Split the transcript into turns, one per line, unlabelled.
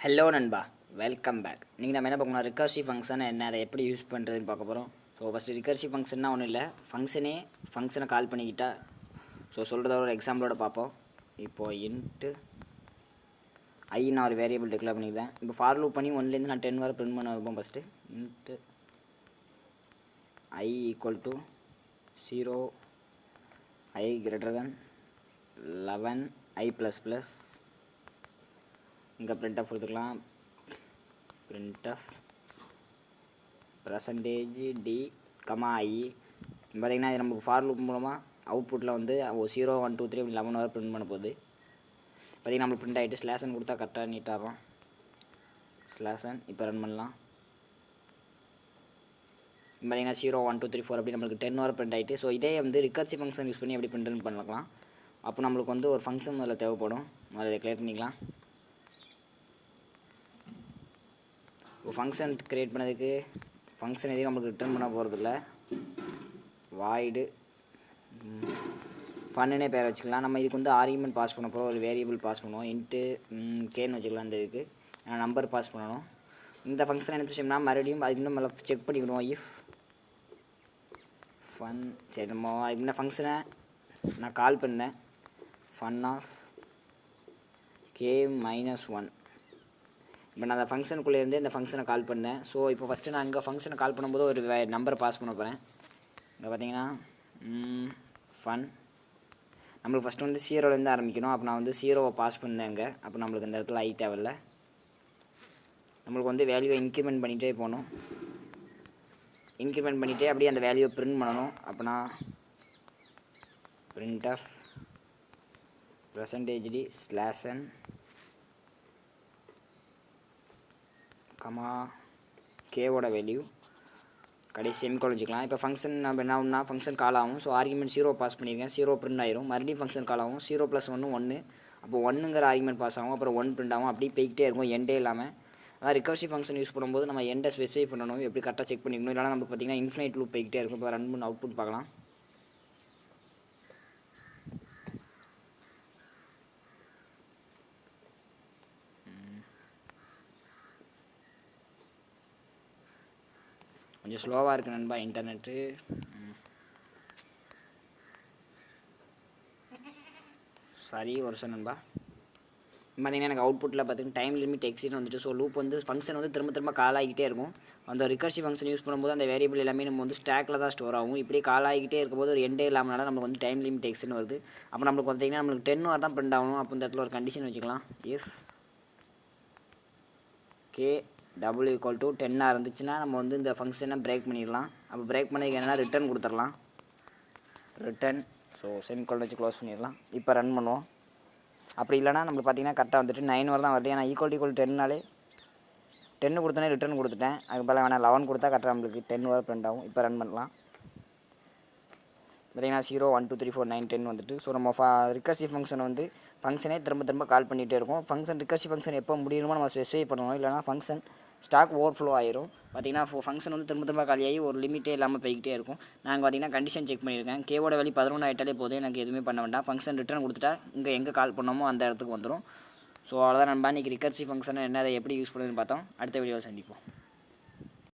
Hello நண்பா, welcome back. நீங்கள் நம்ம என்ன பார்க்கணும், ரிகர்சிவ் ஃபங்க்ஷன் என்ன, அதை எப்படி யூஸ் பண்ணுறதுன்னு பார்க்க போகிறோம். ஸோ ஃபஸ்ட்டு ரிகர்சிவ் ஃபங்க்ஷன்னா ஒன்றும் இல்லை, ஃபங்க்ஷனை கால் பண்ணிக்கிட்டா. ஸோ சொல்கிறத ஒரு எக்ஸாம்பிளோட பார்ப்போம். இப்போது இன்ட்டு ஐ நான் ஒரு வேரியபிள் டிக்ளேர் பண்ணிக்கிறேன். இப்போ ஃபார் லூப் பண்ணி 1லேருந்து நான் 10 வரை பிரிண்ட் பண்ண வைப்போம். First into I equal to 0 I greater than 11 I plus plus. இங்கே printf கொடுத்துக்கலாம். printf percentage d கமா ஐ. பார்த்திங்கன்னா இது நமக்கு ஃபார் லூப் மூலமாக அவுட்புட்டில் வந்து 0 1 2 3 அப்படி 11 வரை பிரிண்ட் பண்ண போகுது. பார்த்திங்கன்னா நம்மளுக்கு பிரிண்ட் ஆகிட்டு ஸ்லாஷன் கொடுத்தா கரெக்டாக நீட்டாகிறோம். ஸ்லாஷன் இப்போ ரன் பண்ணலாம். பார்த்திங்கன்னா 0 1 2 3 4 அப்படி நம்மளுக்கு 10 வரை பிரிண்ட் ஆகிட்டு. ஸோ இதே வந்து ரிகர்சிவ் ஃபங்க்ஷன் யூஸ் பண்ணி எப்படி பிரிண்ட் பண்ணலாம். அப்போ நம்மளுக்கு வந்து ஒரு ஃபங்க்ஷன் முதல்ல தேவைப்படும். முதல்ல கிளியர் பண்ணிக்கலாம். ஃபங்க்ஷன் க்ரியேட் பண்ணதுக்கு ஃபங்க்ஷன் எதையும் நம்மளுக்கு ரிட்டர்ன் பண்ண போகிறதில்ல. வாய்டு ஃபன்னுனே பேர் வச்சுக்கலாம். நம்ம இதுக்கு வந்து ஆர்குமெண்ட் பாஸ் பண்ண போகிறோம். ஒரு வேரியபிள் பாஸ் பண்ணுவோம். இன்ட்டு கேன்னு வச்சுக்கலாம். இந்த இதுக்கு நம்பர் பாஸ் பண்ணணும். இந்த ஃபங்க்ஷன் என்ன விஷயம்னா மறுபடியும் அதுக்கு இன்னும் நல்லா செக் பண்ணிக்கிடுவோம். இஃப் ஃபன் சரி நம்ம இந்த ஃபங்க்ஷனை நான் கால் பண்ணேன். Fun of K -1. இப்போ நான் அந்த ஃபங்க்ஷனுக்குள்ளேருந்து இந்த ஃபங்க்ஷனை கால் பண்ணேன். ஸோ இப்போ ஃபஸ்ட்டு நான் இங்கே ஃபங்க்ஷனை கால் பண்ணும்போது ஒரு நம்பரை பாஸ் பண்ண போகிறேன். இங்கே பார்த்தீங்கன்னா ஃபன் நம்மளுக்கு ஃபஸ்ட்டு வந்து 0லேருந்து ஆரம்பிக்கணும். அப்போ நான் வந்து 0வை பாஸ் பண்ணேன் இங்கே. அப்போ நம்மளுக்கு இந்த இடத்துல ஐ தேவையில்ல. நம்மளுக்கு வந்து வேல்யூவை இன்க்ரிமெண்ட் பண்ணிகிட்டே போகணும். இன்க்ரிமெண்ட் பண்ணிகிட்டே அப்படியே அந்த வேல்யூவை பிரிண்ட் பண்ணணும். அப்போ நான் printf percentage d slash n comma கேவோட வேல்யூ கடைசி செமிகோலன் வச்சுக்கலாம். இப்போ ஃபங்க்ஷன் நம்ம என்ன ஆகும்னா ஃபங்க்ஷன் கால் ஆகும். ஸோ ஆர்குமெண்ட் 0 பாஸ் பண்ணியிருக்கேன். 0 பிரிண்ட் ஆயிரும். மறுபடியும் ஃபங்க்ஷன் கால் ஆகும். 0 + 1 1. அப்போ 1ங்கிற ஆர்குமெண்ட் பாஸ் ஆகும். அப்புறம் 1 பிரிண்ட் ஆகும். அப்படி போய்கிட்டே இருக்கும் எண்டே இல்லாமல். அதான் ரிகர்சிவ் ஃபங்க்ஷன் யூஸ் பண்ணும்போது நம்ம எண்டை ஸ்பெசிஃபை பண்ணணும். எப்படி கரெக்டாக செக் பண்ணிக்கணும். இல்லைனா நமக்கு பார்த்திங்கன்னா இன்ஃபினைட் லூப் போய்கிட்டே இருக்கும். இப்போ ரன் பண்ண அவுட்புட் பார்க்கலாம். கொஞ்சம் ஸ்லோவாக இருக்குது நண்பா இன்டர்நெட்டு. சாரி ஒரு வருஷம் நண்பா. பார்த்திங்கன்னா எனக்கு அவுட்புட்டில் பார்த்திங்கன்னா டைம் லிமிட் எக்ஸிட் வந்துட்டு. ஸோ லூப் வந்து ஃபங்க்ஷன் வந்து திரும்ப கால் ஆகிட்டே இருக்கும். அந்த ரிகர்சிவ் ஃபங்க்ஷன் யூஸ் பண்ணும்போது அந்த வேரியபிள் எல்லாமே நம்ம வந்து ஸ்டாக்கில் தான் ஸ்டோர் ஆகும். இப்படி கால் ஆகிட்டே இருக்கும்போது ஒரு எண்டே இல்லாமனால நமக்கு வந்து டைம் லிமிட் எக்ஸிட் வருது. அப்போ நம்மளுக்கு பார்த்திங்கன்னா நம்மளுக்கு 10 வரை தான் பிரிண்ட் ஆகணும். அப்போ இந்த இடத்துல ஒரு கண்டிஷன் வச்சுக்கலாம். If K double equal to 10 இருந்துச்சுன்னா நம்ம வந்து இந்த ஃபங்க்ஷனை பிரேக் பண்ணிடலாம். அப்போ பிரேக் பண்ணதுக்கு என்னென்னா ரிட்டர்ன் கொடுத்துடலாம். ரிட்டர்ன் ஸோ செமிகோலன் வச்சு க்ளோஸ் பண்ணிடலாம். இப்போ ரன் பண்ணுவோம். அப்படி இல்லைனா நம்மளுக்கு பார்த்திங்கன்னா கரெக்டாக வந்துட்டு 9 வரை தான் வருது. ஏன்னா ஈக்குவல் 10னாலே 10 கொடுத்தோன்னே ரிட்டர்ன் கொடுத்துட்டேன். அதுக்கு பதிலாக வேணால் 11 கொடுத்தா கரெக்டாக நம்மளுக்கு 10 வரை பிரிண்ட் ஆகும். இப்போ ரன் பண்ணலாம். பார்த்திங்கன்னா 0 1 2 3 4 9 10 வந்துட்டு. ஸோ நம்ம ரிகர்சிவ் ஃபங்க்ஷனை வந்து ஃபங்க்ஷனே திரும்ப கால் பண்ணிகிட்டே இருக்கும். ரிகர்சிவ் ஃபங்க்ஷன் எப்போ முடியணுமோ நம்ம ஸ்பெசிஃபை பண்ணணும். இல்லைனா ஃபங்க்ஷன் ஸ்டாக் ஓவர்ஃப்ளோ ஆயிரும். பார்த்திங்கன்னா ஃபங்க்ஷன் வந்து திரும்ப காலியாகி ஒரு லிமிட்டே இல்லாமல் போய்கிட்டே இருக்கும். நாங்கள் பார்த்திங்கன்னா கண்டிஷன் செக் பண்ணியிருக்கேன். கேவோட வேல்யூ 11 ஆகிட்டாலே போதும். எனக்கு எதுவுமே பண்ண வேண்டாம். ஃபங்க்ஷன் ரிட்டர்ன் கொடுத்துட்டா இங்கே எங்கே கால் பண்ணோமோ அந்த இடத்துக்கு வந்துடும். ஸோ அவ்வளோதான் நண்பா. இன்றைக்கி ரிகர்சிவ் ஃபங்க்ஷன் என்ன, அதை எப்படி யூஸ் பண்ணுறதுன்னு பார்த்தோம். அடுத்த வீடியோவை சந்திப்போம்.